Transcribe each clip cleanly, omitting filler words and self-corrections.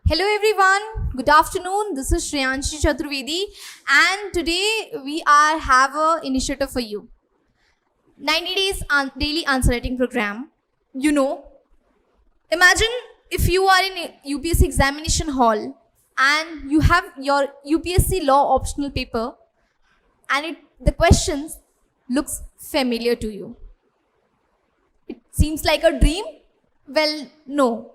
Hello everyone, good afternoon. This is Shreyanshi Chaturvedi and today we have an initiative for you. 90 days daily answer writing program. Imagine if you are in a UPSC examination hall and you have your UPSC law optional paper and the questions looks familiar to you. It seems like a dream? Well, no.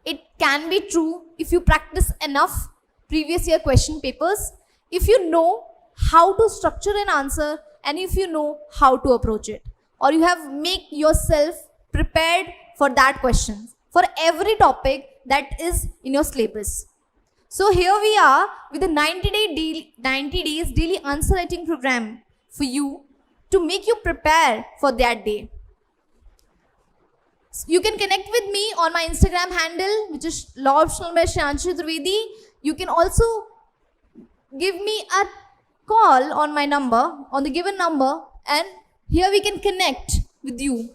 It can be true if you practice enough previous year question papers, if you know how to structure an answer and if you know how to approach it, or you have make yourself prepared for that question for every topic that is in your syllabus. So here we are with the 90 days daily answer writing program for you to make you prepare for that day. You can connect with me on my Instagram handle, which is Law Optional by Shreyanshi Chaturvedi. You can also give me a call on my number, on the given number, and here we can connect with you.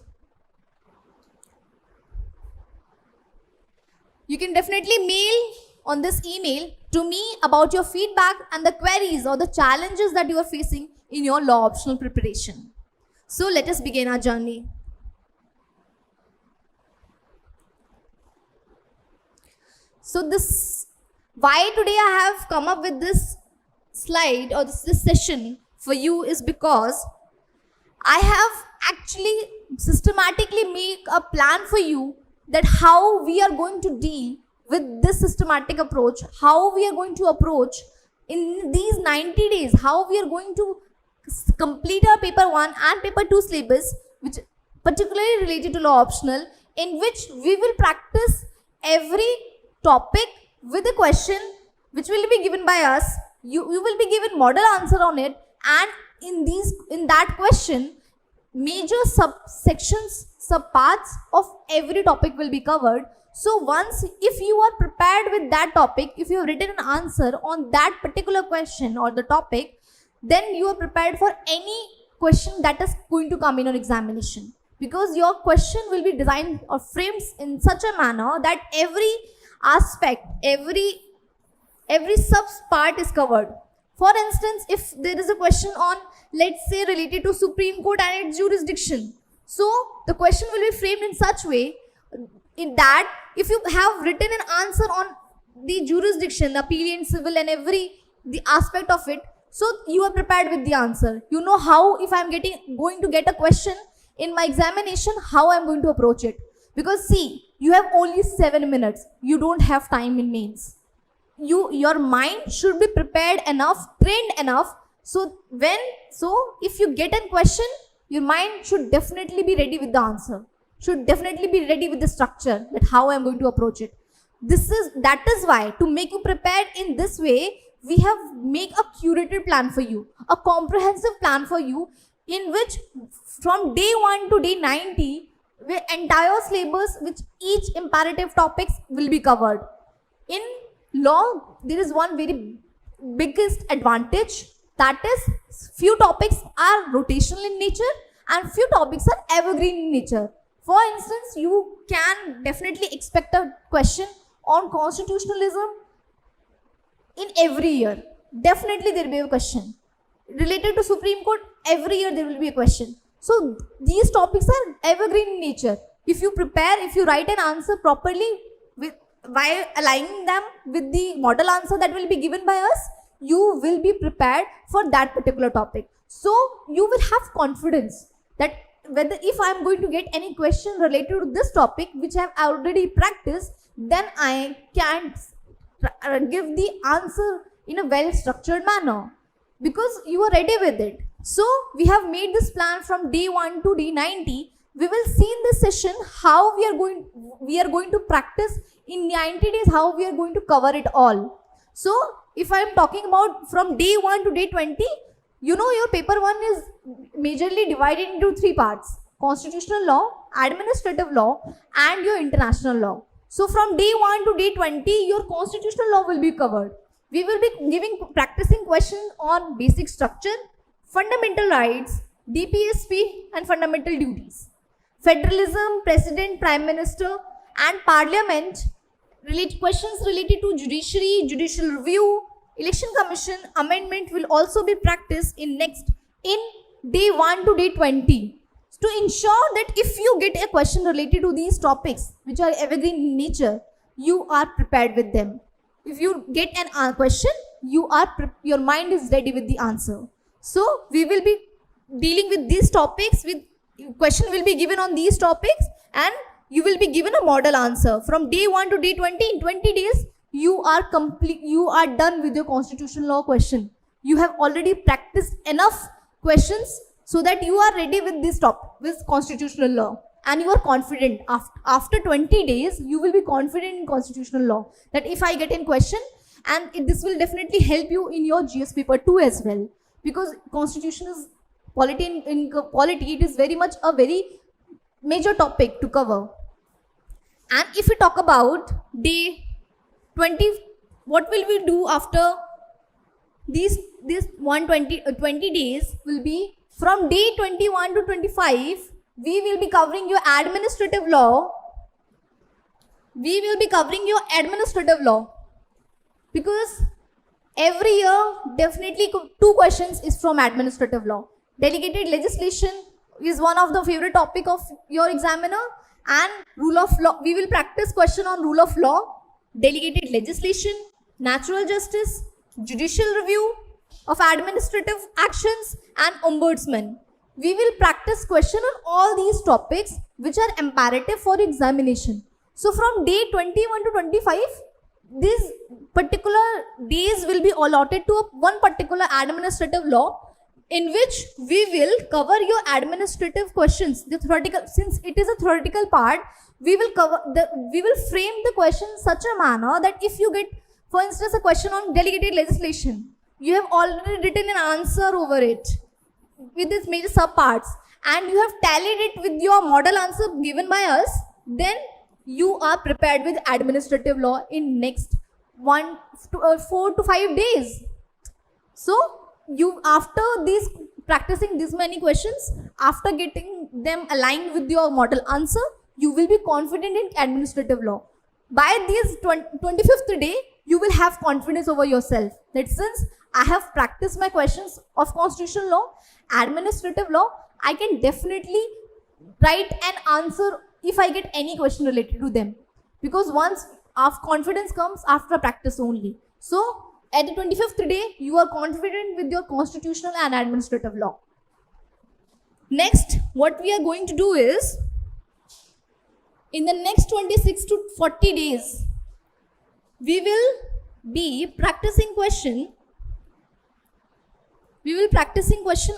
You can definitely mail on this email to me about your feedback and the queries or the challenges that you are facing in your law optional preparation. So let us begin our journey. So why today I have come up with this slide or this session for you is because I have actually systematically made a plan for you that how we are going to deal with this systematic approach, how we are going to approach in these 90 days, how we are going to complete our paper 1 and paper 2 syllabus, which particularly related to law optional, in which we will practice every topic with a question which will be given by us. You will be given model answer on it, and in that question major subsections, subparts of every topic will be covered. So once if you are prepared with that topic, if you have written an answer on that particular question or the topic, then you are prepared for any question that is going to come in your examination, because your question will be designed or framed in such a manner that every aspect, every sub part is covered. For instance, if there is a question on, let's say, related to Supreme Court and its jurisdiction, so the question will be framed in such way in that if you have written an answer on the jurisdiction, appeal, civil, and the aspect of it, so you are prepared with the answer. You know how, if I'm going to get a question in my examination, how I'm going to approach it. Because see, you have only 7 minutes. You don't have time in mains. Your mind should be prepared enough, trained enough. So if you get a question, your mind should definitely be ready with the answer. Should definitely be ready with the structure, that how I'm going to approach it. That is why, to make you prepared in this way, we have made a curated plan for you, a comprehensive plan for you, in which from day 1 to day 90, the entire syllabus, which each imperative topics will be covered. In law, there is one very biggest advantage, that is few topics are rotational in nature and few topics are evergreen in nature. For instance, you can definitely expect a question on constitutionalism in every year. Definitely there will be a question. Related to Supreme Court, every year there will be a question. So these topics are evergreen in nature. If you prepare, if you write an answer properly by aligning them with the model answer that will be given by us, you will be prepared for that particular topic. So you will have confidence that whether if I am going to get any question related to this topic which I have already practiced, then I can give the answer in a well structured manner, because you are ready with it. So we have made this plan from day 1 to day 90. We will see in this session how we are going to practice in 90 days, how we are going to cover it all. So if I am talking about from day 1 to day 20, you know your paper 1 is majorly divided into 3 parts: constitutional law, administrative law, and your international law. So from day 1 to day 20, your constitutional law will be covered. We will be practicing questions on basic structure, fundamental rights, DPSP, and fundamental duties. Federalism, President, Prime Minister, and Parliament questions related to judiciary, judicial review, election commission, amendment will also be practiced in day 1 to day 20. To ensure that if you get a question related to these topics, which are evergreen in nature, you are prepared with them. If you get an question, your mind is ready with the answer. So we will be dealing with these topics, with question will be given on these topics, and you will be given a model answer. From day 1 to day 20, in 20 days, you are done with your constitutional law question. You have already practiced enough questions so that you are ready with this topic, with constitutional law, and you are confident. After 20 days, you will be confident in constitutional law, that if I get in question, and this will definitely help you in your GS paper 2 as well, because constitution is polity. In polity, it is very much a very major topic to cover. And if we talk about day 20, what will we do after these 20 days will be from day 21 to 25. We will be covering your administrative law. Because every year definitely 2 questions is from administrative law. Delegated legislation is one of the favorite topic of your examiner, and rule of law. We will practice question on rule of law, delegated legislation, natural justice, judicial review of administrative actions, and ombudsman. We will practice question on all these topics which are imperative for examination. So from day 21 to 25, these particular days will be allotted to one particular administrative law, in which we will cover your administrative questions. The theoretical, since it is a theoretical part, we will frame the question in such a manner that if you get, for instance, a question on delegated legislation, you have already written an answer over it with its major subparts, and you have tallied it with your model answer given by us, then you are prepared with administrative law in next 4 to 5 days. So you, after these practicing this many questions, after getting them aligned with your model answer, you will be confident in administrative law. By this 25th day, you will have confidence over yourself that since I have practiced my questions of constitutional law, administrative law, I can definitely write an answer if I get any question related to them. Because once confidence comes after practice only. So at the 25th day, you are confident with your constitutional and administrative law. Next, what we are going to do is, in the next 26 to 40 days, we will be practicing question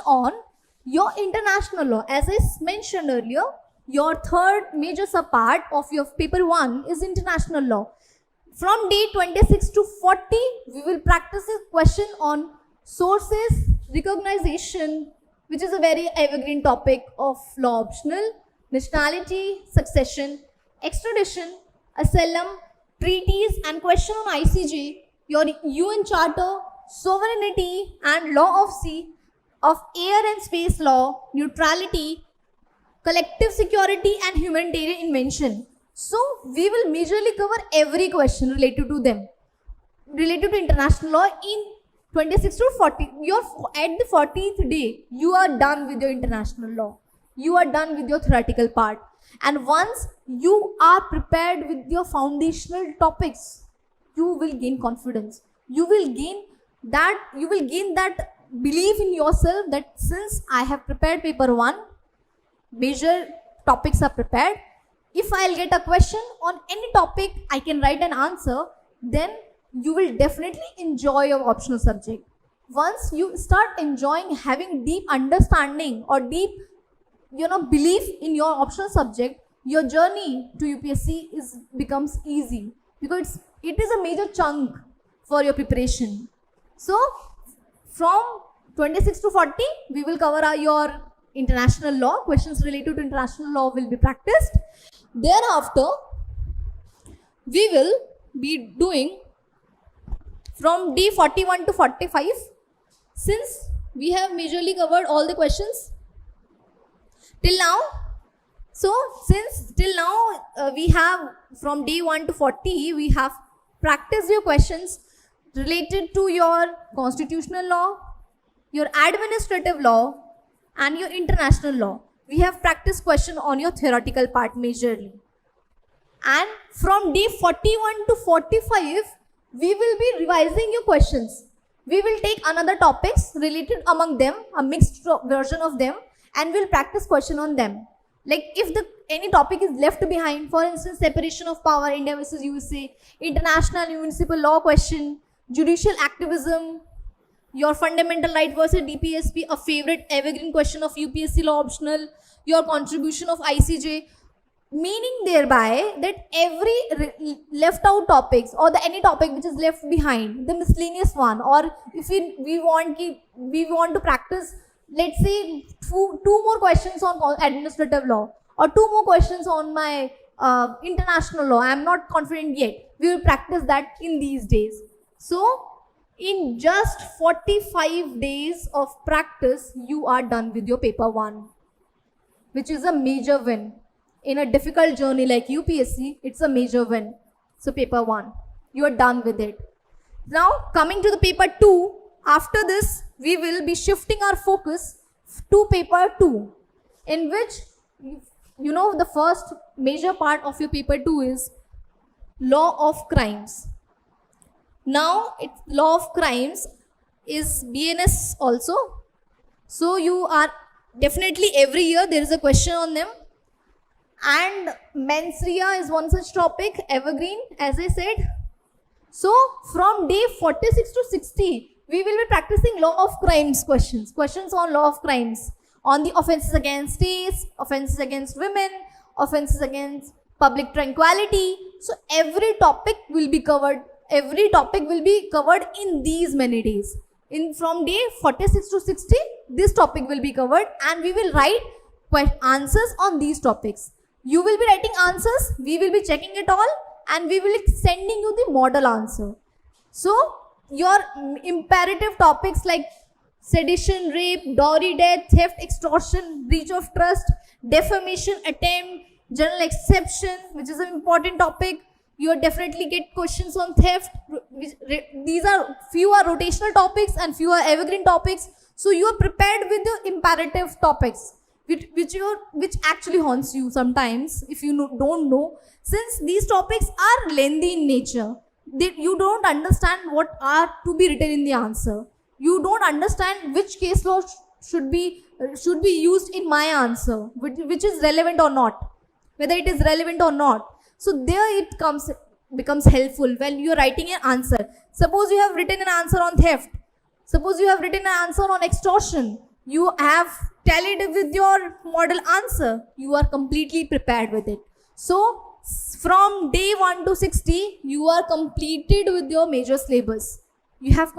on your international law. As I mentioned earlier, your third major subpart of your paper 1 is international law. From day 26 to 40, we will practice a question on sources, recognition, which is a very evergreen topic of law optional, nationality, succession, extradition, asylum, treaties, and question on ICJ, your UN Charter, sovereignty and law of sea, of air and space law, neutrality, collective security, and humanitarian invention. So we will majorly cover every question related to them, related to international law in 26 to 40. At the 40th day, you are done with your international law. You are done with your theoretical part. And once you are prepared with your foundational topics, you will gain confidence. You will gain that belief in yourself that since I have prepared paper 1, major topics are prepared. If I'll get a question on any topic, I can write an answer, then you will definitely enjoy your optional subject. Once you start enjoying having deep understanding or deep belief in your optional subject, your journey to UPSC becomes easy, because it is a major chunk for your preparation. So from 26 to 40, we will cover your international law. Questions related to international law will be practiced. Thereafter, we will be doing from day 41 to 45. Since we have majorly covered all the questions till now, So since till now we have from day 1 to 40, we have practiced your questions related to your constitutional law, your administrative law, and your international law. We have practiced question on your theoretical part majorly. And from day 41 to 45, we will be revising your questions. We will take another topics related among them, a mixed version of them, and we'll practice question on them. Like if any topic is left behind, for instance, separation of power, India versus USA, international municipal law question, judicial activism, your fundamental right versus DPSP, a favorite evergreen question of UPSC law optional, your contribution of ICJ, meaning thereby that every left out topics or any topic which is left behind, the miscellaneous one, or if we want to practice, let's say two more questions on administrative law or two more questions on my international law, I am not confident yet, we will practice that in these days. So in just 45 days of practice, you are done with your paper 1, which is a major win. In a difficult journey like UPSC, it's a major win. So paper 1, you are done with it. Now coming to the paper 2, after this, we will be shifting our focus to paper 2, in which, you know, the first major part of your paper 2 is law of crimes. Now, law of crimes is BNS also. So you are definitely every year there is a question on them. And mens rea is one such topic, evergreen, as I said. So from day 46 to 60, we will be practicing law of crimes questions on law of crimes, on the offenses against states, offenses against women, offenses against public tranquility. So every topic will be covered in these many days. From day 46 to 60, this topic will be covered, and we will write answers on these topics. You will be writing answers, we will be checking it all, and we will be sending you the model answer. So your imperative topics like sedition, rape, dowry death, theft, extortion, breach of trust, defamation, attempt, general exception, which is an important topic. You will definitely get questions on theft. These are few are rotational topics and few are evergreen topics. So you are prepared with the imperative topics, which actually haunts you sometimes if you don't know. Since these topics are lengthy in nature, you don't understand what are to be written in the answer. You don't understand which case law should be used in my answer, which is relevant or not, whether it is relevant or not. So there it becomes helpful when you are writing an answer. Suppose you have written an answer on theft. Suppose you have written an answer on extortion. You have tallied with your model answer. You are completely prepared with it. So from day 1 to 60, you are completed with your major syllabus. You have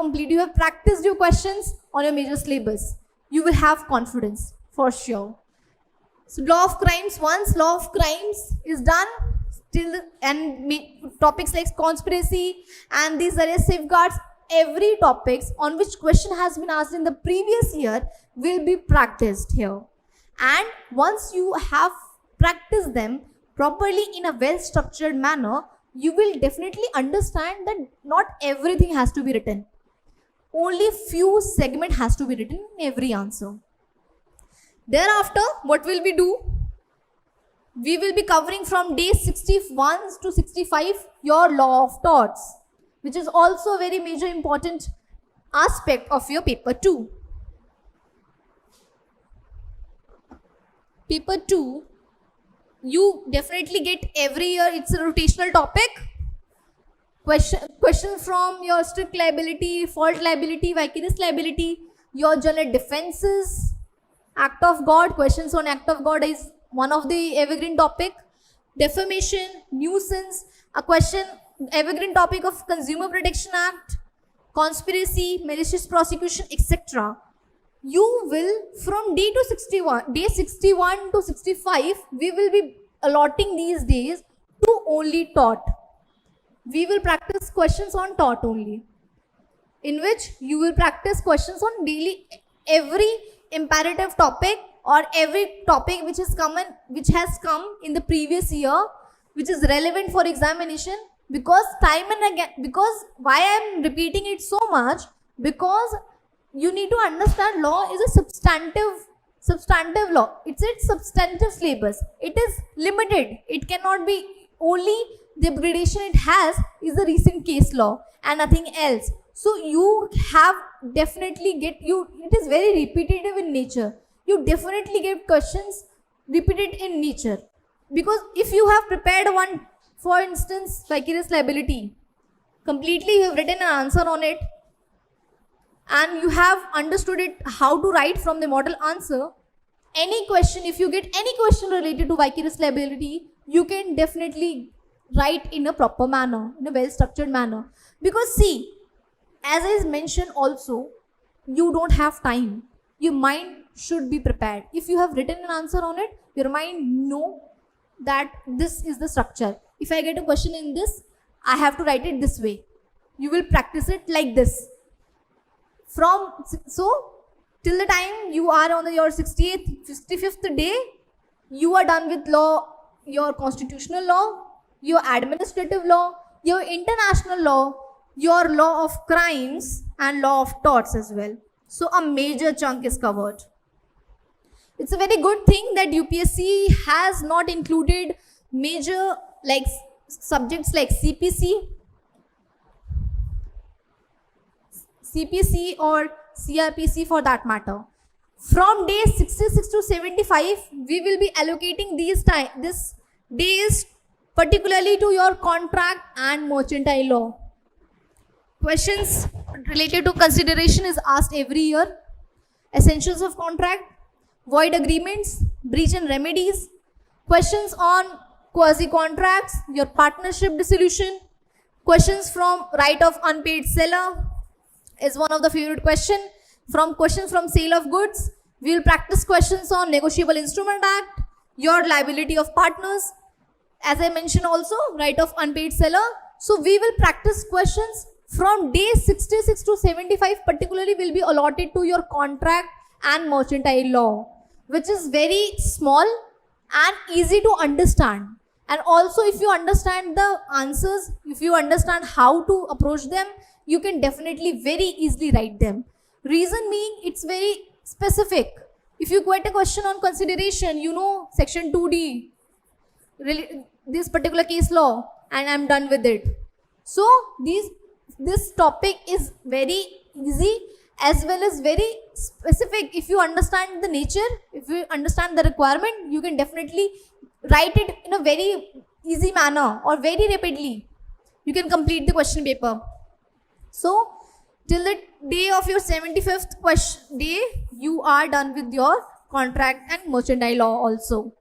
practiced your questions on your major syllabus. You will have confidence for sure. So law of crimes, once law of crimes is done, topics like conspiracy and these various safeguards, every topics on which question has been asked in the previous year will be practiced here. And once you have practiced them properly in a well-structured manner, you will definitely understand that not everything has to be written. Only few segment has to be written in every answer. Thereafter, what will we do? We will be covering from day 61 to 65 your law of torts, which is also a very major important aspect of your paper 2. Paper 2, you definitely get every year, it's a rotational topic. Questions from your strict liability, fault liability, vicarious liability, your general defenses, act of God, questions on act of God is one of the evergreen topic. Defamation, nuisance, a question, evergreen topic of Consumer Protection Act, conspiracy, malicious prosecution, etc. You will, from day 61 to 65, we will be allotting these days to only tort. We will practice questions on tort only, in which you will practice questions on daily, every imperative topic or every topic which has come in the previous year, which is relevant for examination. Because time and again, because why I am repeating it so much, because you need to understand law is a substantive law. It's substantive syllabus. It is limited. It cannot be, only the gradation it has is the recent case law and nothing else. So you have definitely it is very repetitive in nature. You definitely get questions repeated in nature. Because if you have prepared one, for instance, vicarious liability, completely you have written an answer on it, and you have understood it how to write from the model answer, any question, if you get any question related to vicarious liability, you can definitely write in a proper manner, in a well structured manner. Because see, as I mentioned also, you don't have time. Your mind should be prepared. If you have written an answer on it, your mind know that this is the structure. If I get a question in this, I have to write it this way. You will practice it like this. So till the time you are on your 68th, 65th day, you are done with law, your constitutional law, your administrative law, your international law, your law of crimes, and law of torts as well. So a major chunk is covered. It's a very good thing that UPSC has not included major subjects like CPC or CRPC for that matter. From days 66 to 75, we will be allocating these days particularly to your contract and mercantile law. Questions related to consideration is asked every year. Essentials of contract, void agreements, breach and remedies, questions on quasi-contracts, your partnership dissolution, questions from right of unpaid seller is one of the favorite questions. Questions from sale of goods, we will practice questions on Negotiable Instrument Act, your liability of partners, as I mentioned also, right of unpaid seller. So we will practice questions from day 66 to 75 particularly will be allotted to your contract and mercantile law, which is very small and easy to understand. And also if you understand the answers, if you understand how to approach them, you can definitely very easily write them. Reason being, it's very specific. If you get a question on consideration, you know section 2D, this particular case law, and I'm done with it. So this topic is very easy as well as very specific. If you understand the nature, if you understand the requirement, you can definitely write it in a very easy manner or very rapidly. You can complete the question paper. So till the day of your 75th question day, you are done with your contract and mercantile law also.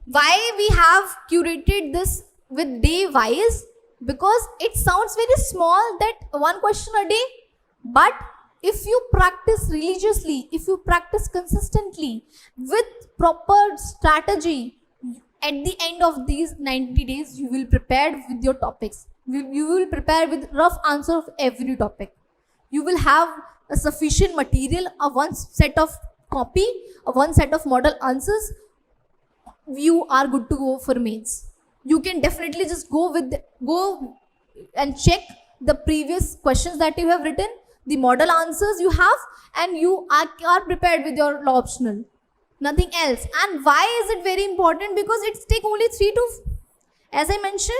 Why we have curated this with day wise? Because it sounds very small, that one question a day, but if you practice religiously, if you practice consistently with proper strategy, at the end of these 90 days, you will prepare with your topics. You will prepare with rough answer of every topic. You will have a sufficient material, a one set of copy, a one set of model answers. You are good to go for mains. You can definitely just go and check the previous questions that you have written, the model answers you have, and you are prepared with your law optional. Nothing else. And why is it very important? Because it takes only 3 to, as I mentioned,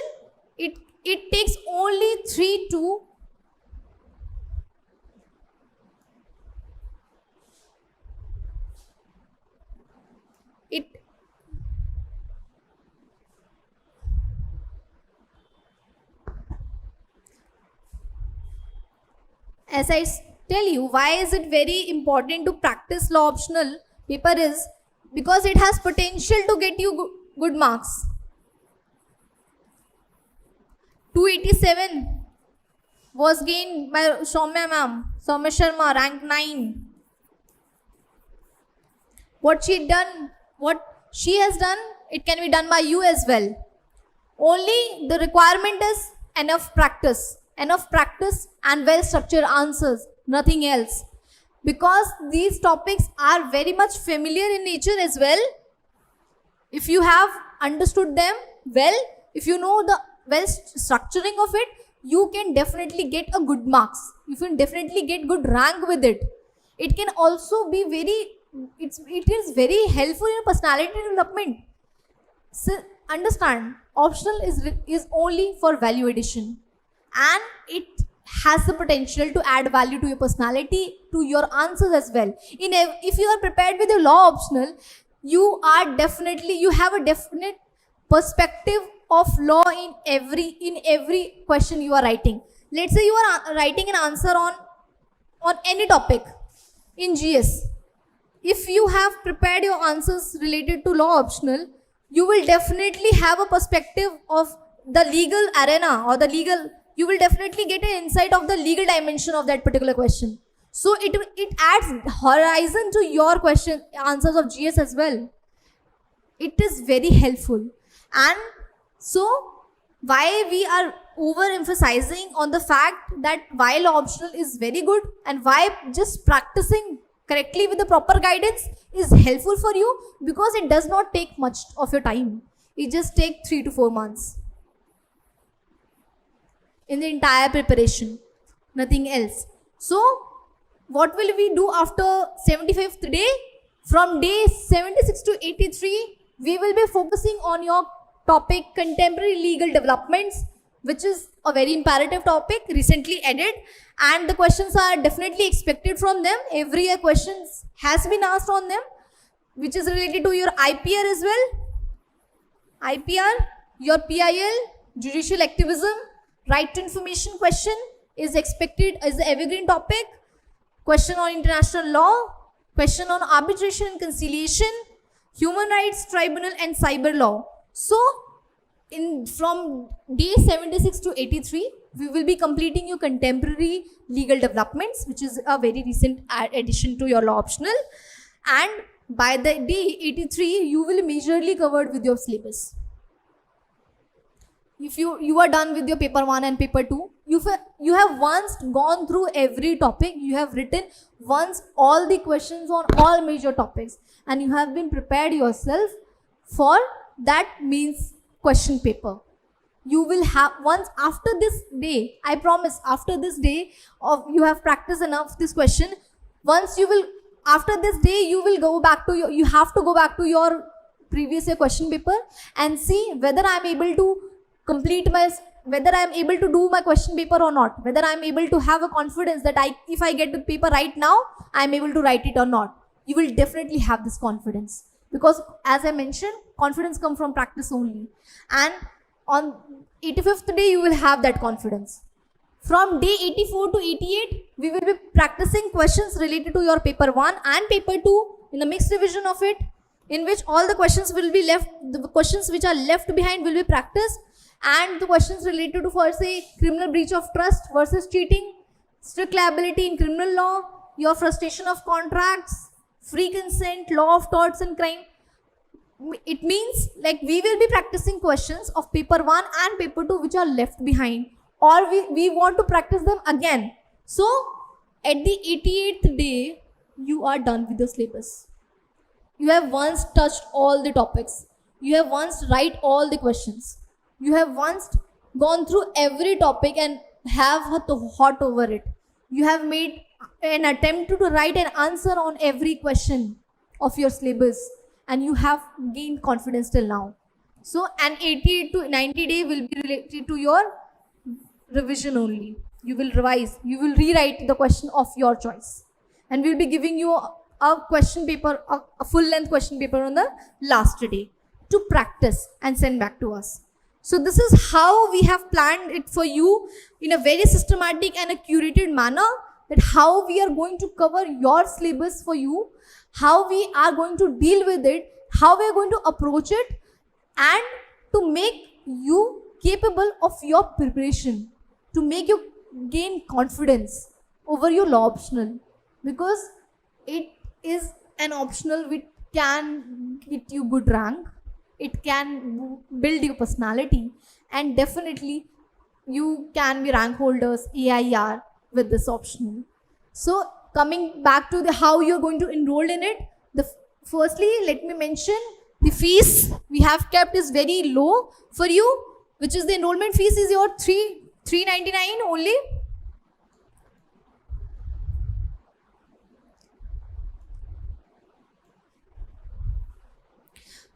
it takes only 3 to as I tell you, why is it very important to practice law optional paper is because it has potential to get you good marks. 287 was gained by Soumya ma'am, Soumya Sharma, rank 9. What she has done, it can be done by you as well. Only the requirement is enough practice and well structured answers, nothing else. because these topics are very much familiar in nature as well. If you have understood them well, if you know the well structuring of it, you can definitely get a good marks. You can definitely get good rank with it. It can also be it is very helpful in personality development. So understand, optional is only for value addition, and it has the potential to add value to your personality, to your answers as well. If you are prepared with your law optional, you have a definite perspective of law in every question you are writing. Let's say you are writing an answer on any topic in GS. If you have prepared your answers related to law optional, you will definitely have a perspective of the legal arena, or you will definitely get an insight of the legal dimension of that particular question. So it adds horizon to your question answers of GS as well. It is very helpful. And so why we are overemphasizing on the fact that why law optional is very good, and why just practicing correctly with the proper guidance is helpful for you, because it does not take much of your time. It just takes 3 to 4 months in the entire preparation, nothing else. So what will we do after 75th day? From day 76 to 83, we will be focusing on your topic contemporary legal developments, which is a very imperative topic, recently added, and the questions are definitely expected from them. Every year questions has been asked on them, which is related to your IPR as well. IPR, your PIL, judicial activism, right to information question is expected as the evergreen topic. Question on international law, question on arbitration and conciliation, human rights tribunal, and cyber law. So from day 76 to 83, we will be completing your contemporary legal developments, which is a very recent addition to your law optional. And by the day 83, you will be majorly covered with your syllabus. If you are done with your paper 1 and paper 2, you have once gone through every topic, you have written once all the questions on all major topics, and you have been prepared yourself for that means question paper. You will have, once after this day, I promise, after this day of you have practiced enough this question, once you will, after this day, you will go back to you have to go back to your previous year question paper and see whether I am able to whether I am able to do my question paper or not, whether I am able to have a confidence that if I get the paper right now, I am able to write it or not. You will definitely have this confidence, because as I mentioned, confidence comes from practice only. And on 85th day, you will have that confidence. From day 84 to 88, we will be practicing questions related to your paper 1 and paper 2 in a mixed revision of it, in which all the questions will be left, the questions which are left behind will be practiced, and the questions related to, for say, criminal breach of trust versus cheating, strict liability in criminal law, your frustration of contracts, free consent, law of torts and crime. It means like we will be practicing questions of paper 1 and paper 2 which are left behind, or we want to practice them again. So at the 88th day, you are done with the syllabus. You have once touched all the topics. You have once write all the questions. You have once gone through every topic and have thought over it. You have made an attempt to write an answer on every question of your syllabus, and you have gained confidence till now. So an 88 to 90 day will be related to your revision only. You will revise, you will rewrite the question of your choice, and we'll be giving you a question paper, a full length question paper on the last day to practice and send back to us. So this is how we have planned it for you in a very systematic and a curated manner, that how we are going to cover your syllabus for you, how we are going to deal with it, how we are going to approach it, and to make you capable of your preparation, to make you gain confidence over your law optional, because it is an optional which can get you good rank. It can build your personality, and definitely you can be rank holders AIR with this optional. So coming back to the how you're going to enroll in it, firstly, let me mention the fees we have kept is very low for you, which is the enrollment fees is your 399 only.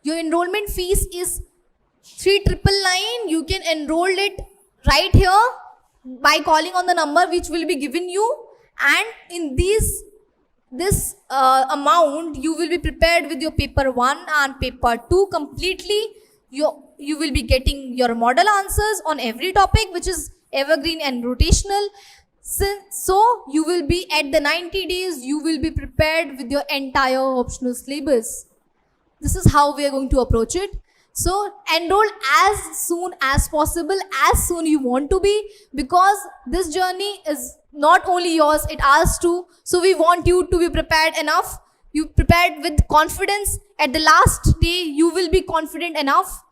Your enrollment fees is 3,999. You can enroll it right here by calling on the number which will be given you, and in this amount you will be prepared with your paper 1 and paper 2 completely. You will be getting your model answers on every topic which is evergreen and rotational. So you will be at the 90 days, you will be prepared with your entire optional syllabus. This is how we are going to approach it. So enroll as soon as possible, as soon you want to be, because this journey is not only yours, it ours too. So we want you to be prepared enough. You prepared with confidence. At the last day, you will be confident enough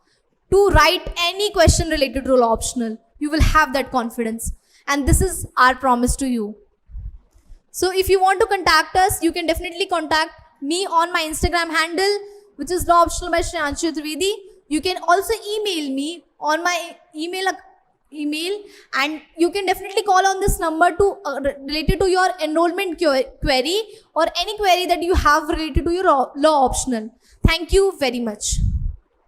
to write any question related to law optional. You will have that confidence. And this is our promise to you. So if you want to contact us, you can definitely contact me on my Instagram handle, which is Law Optional by Shreyanshu Trivedi. You can also email me on my email, and you can definitely call on this number to related to your enrollment query or any query that you have related to your law optional. Thank you very much.